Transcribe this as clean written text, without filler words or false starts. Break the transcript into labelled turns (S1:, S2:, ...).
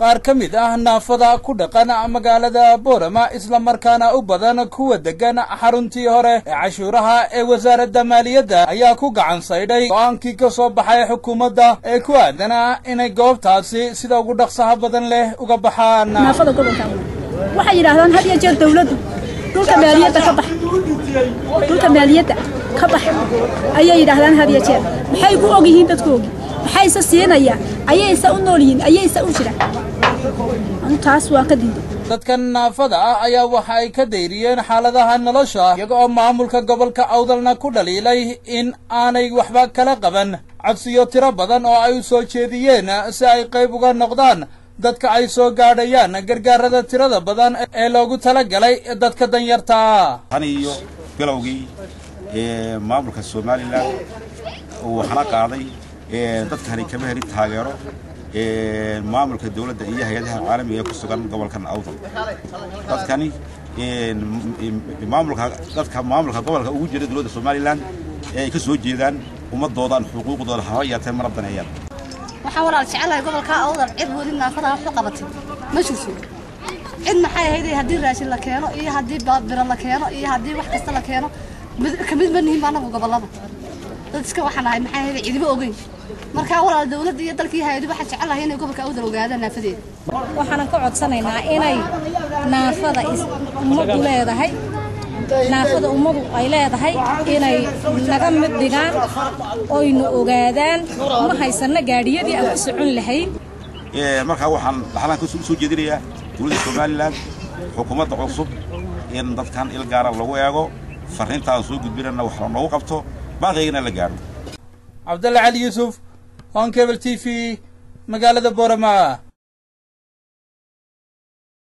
S1: qaar ka mid ah naafada ku dhaqan magaalada Boorama isla markaana u badan kuwa degan xaruntii hore ee cashuuraha ee wasaaradda maaliyadda ayaa ku gacan saydhay go'aankii ka soo baxay xukuumadda ee ku aadana inay goobtaasi sida ugu dhaqsaha badan leh uga baxaan.
S2: naafada gobolka waxay yiraahdaan had iyo jeer dawladdu dhulka maaliyadda ka bax ayay yiraahdaan had iyo jeer maxay ku og yihiin dadkoogi maxay siinayaan ayaysa u noolyiin ayaysa u jiraan taas waa ka diiday.
S1: dadkan naafada ah ayaa waxa ay ka dayriyeen xaaladaha nolosha iyaga oo maamulka gobolka Awdalna ku dhaliilay in aanay waxba kala qaban codsiyo tiro badan oo ay u soo jeediyeen si ay qayb uga noqdaan dadka ay soo gaadhayaan gargaarada tirada badan ee loogu talagalay dadka danyarta ah.
S3: aniyo galowgii maamulka Soomaaliland oo xana qaaday dadkani kama helin taageero maamulka dawladda iyo hay'adaha caalamiga ee ku sugan gobolkan Awdal. dadkani maamulka gobolka ugu jira dawladda Soomaaliland ay ka soo jeedaan ummadoodan xuquuqdooda hawayatay maradanayaan.
S4: waxaan walaal jecelahay gobolka Awdal cid wali naafada wax qabatay ma jirto. cid maxay ahayd haddii raashin la keeno iyo haddii baabir la keeno iyo haddii wax kasta la keeno kamid ma nihin baanagu gobolada dadka waxaan ahay maxay ahayd ciidamo ogeyn marka walaal dawladda iyo dalkii hay'adu waxa jecelahay inay gobolka Awdal ogaadaan naafadeeda.
S2: waxaan ka codsanaynaa inay naafada ummadu leedahay naafada ummadu ay leedahay inay naga mid dhigaan oo inu ogaadaan ma haysana gaadhiyadii aan ku socon lahayn.
S3: marka waxaan dhaxlan ku soo jeedinayaa dawladda Soomaaliland xukuumadda cusub in dadkan il gaar ah lagu eego fariintaan soo gudbinayna wax loo qabto baaqayna la gaaro.
S1: Abdalla Ali Yusuf, On Cable TV, magaalada Boorama.